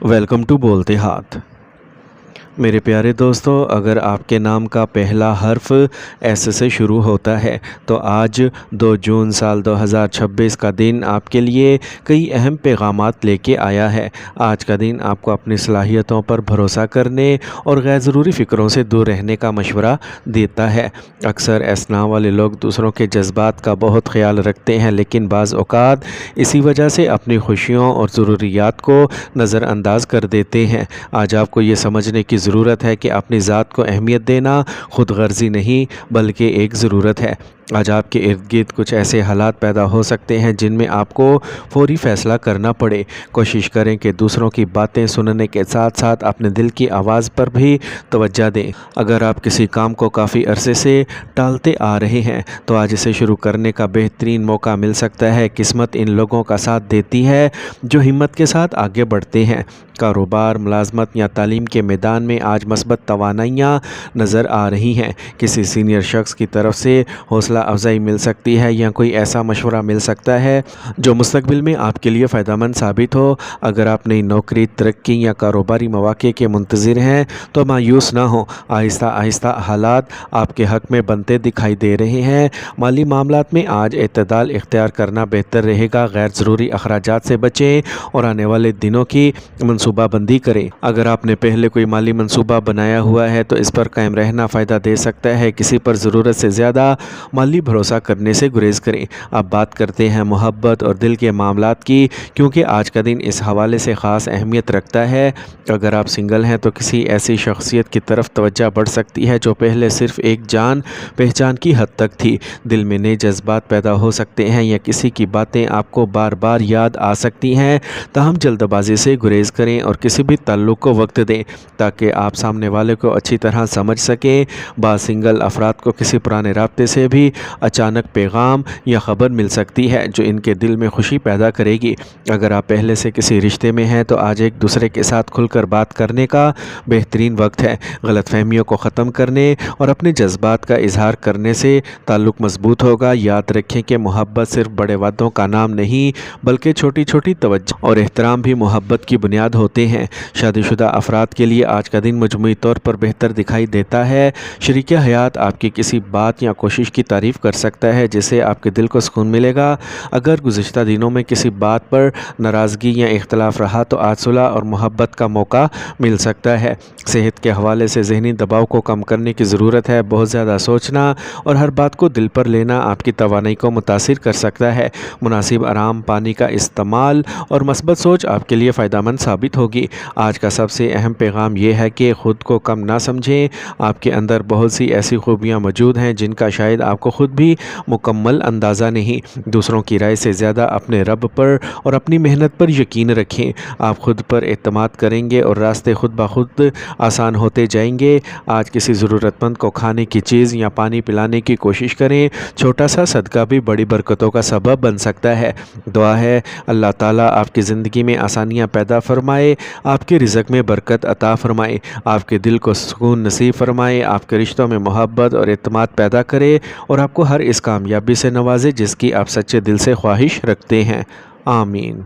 Welcome to बोलते हाथ। मेरे प्यारे दोस्तों, अगर आपके नाम का पहला हर्फ एस से शुरू होता है तो आज 2 जून साल 2026 का दिन आपके लिए कई अहम पैगामात लेके आया है। आज का दिन आपको अपनी सलाहियतों पर भरोसा करने और गैर ज़रूरी फ़िक्रों से दूर रहने का मशवरा देता है। अक्सर एस नाम वाले लोग दूसरों के जज्बात का बहुत ख्याल रखते हैं, लेकिन बाज़ औक़ात इसी वजह से अपनी खुशियों और ज़रूरियात को नज़रअंदाज कर देते हैं। आज आपको ये समझने की ज़रूरत है कि अपनी ज़ात को अहमियत देना खुद गर्जी नहीं बल्कि एक ज़रूरत है। आज आपके इर्द गिर्द कुछ ऐसे हालात पैदा हो सकते हैं जिनमें आपको फौरी फ़ैसला करना पड़े। कोशिश करें कि दूसरों की बातें सुनने के साथ साथ अपने दिल की आवाज़ पर भी तवज्जो दें। अगर आप किसी काम को काफ़ी अरसे से टालते आ रहे हैं तो आज इसे शुरू करने का बेहतरीन मौका मिल सकता है। किस्मत इन लोगों का साथ देती है जो हिम्मत के साथ आगे बढ़ते हैं। कारोबार, मुलाजमत या तालीम के मैदान में आज मस्बत तवानाइयाँ नज़र आ रही हैं। किसी सीनियर शख्स की तरफ से हौसला अफजाई मिल सकती है या कोई ऐसा मशवरा मिल सकता है जो मुस्तकबिल में आपके लिए फ़ायदेमंद साबित हो। अगर आप नई नौकरी, तरक्की या कारोबारी मौक़े के मुंतज़िर हैं तो मायूस ना हो। आहिस्ता आहिस्ता हालात आपके हक़ में बनते दिखाई दे रहे हैं। माली मामलात में आज एतदाल इख्तियार करना बेहतर रहेगा। गैर ज़रूरी अखराजात से बचें और आने वाले दिनों की मनसूबाबंदी करें। अगर आपने पहले कोई माली मनसूबा बनाया हुआ है तो इस पर कायम रहना फ़ायदा दे सकता है। किसी पर ज़रूरत से ज़्यादा माली भरोसा करने से गुरेज करें। अब बात करते हैं मोहब्बत और दिल के मामलात की, क्योंकि आज का दिन इस हवाले से ख़ास अहमियत रखता है। अगर आप सिंगल हैं तो किसी ऐसी शख्सियत की तरफ तवज्जो बढ़ सकती है जो पहले सिर्फ एक जान पहचान की हद तक थी। दिल में नए जज्बात पैदा हो सकते हैं या किसी की बातें आपको बार बार याद आ सकती हैं। ताहम जल्दबाजी से गुरेज करें और किसी भी ताल्लुक़ को वक्त दें ताकि आप सामने वाले को अच्छी तरह समझ सकें। बाद सिंगल अफराद को किसी पुराने राब्ते से भी अचानक पैगाम या ख़बर मिल सकती है जो इनके दिल में खुशी पैदा करेगी। अगर आप पहले से किसी रिश्ते में हैं तो आज एक दूसरे के साथ खुलकर बात करने का बेहतरीन वक्त है। गलतफहमियों को ख़त्म करने और अपने जज्बात का इजहार करने से ताल्लुक़ मजबूत होगा। याद रखें कि मोहब्बत सिर्फ बड़े वादों का नाम नहीं बल्कि छोटी छोटी तवज्जो और एहतराम भी मोहब्बत की बुनियाद होते हैं। शादीशुदा अफराद के लिए आज का दिन मजमूई तौर पर बेहतर दिखाई देता है। शरीक हयात आपकी किसी बात या कोशिश की तारीफ़ कर सकता है जिससे आपके दिल को सुकून मिलेगा। अगर गुज़िश्ता दिनों में किसी बात पर नाराज़गी या इख्तलाफ रहा तो आज सुलह और मोहब्बत का मौका मिल सकता है। सेहत के हवाले से ज़हनी दबाव को कम करने की ज़रूरत है। बहुत ज़्यादा सोचना और हर बात को दिल पर लेना आपकी तवानाई को मुतासिर कर सकता है। मुनासिब आराम, पानी का इस्तेमाल और मस्बत सोच आपके लिए फ़ायदेमंद साबित होगी। आज का सबसे अहम पैगाम यह है कि ख़ुद को कम ना समझें। आपके अंदर बहुत सी ऐसी खूबियाँ मौजूद हैं जिनका शायद आपको ख़ुद भी मुकम्मल अंदाज़ा नहीं। दूसरों की राय से ज़्यादा अपने रब पर और अपनी मेहनत पर यकीन रखें। आप ख़ुद पर एतमाद करेंगे और रास्ते खुद ब खुद आसान होते जाएंगे। आज किसी ज़रूरतमंद को खाने की चीज़ या पानी पिलाने की कोशिश करें। छोटा सा सदका भी बड़ी बरकतों का सबब बन सकता है। दुआ है अल्लाह ताला आपकी ज़िंदगी में आसानियाँ पैदा फरमाए, आपके रिज़्क़ में बरकत अता फरमाए, आपके दिल को सुकून नसीब फरमाए, आपके रिश्तों में मोहब्बत और एतमाद पैदा करे और आपको हर इस कामयाबी से नवाजे जिसकी आप सच्चे दिल से ख्वाहिश रखते हैं। आमीन।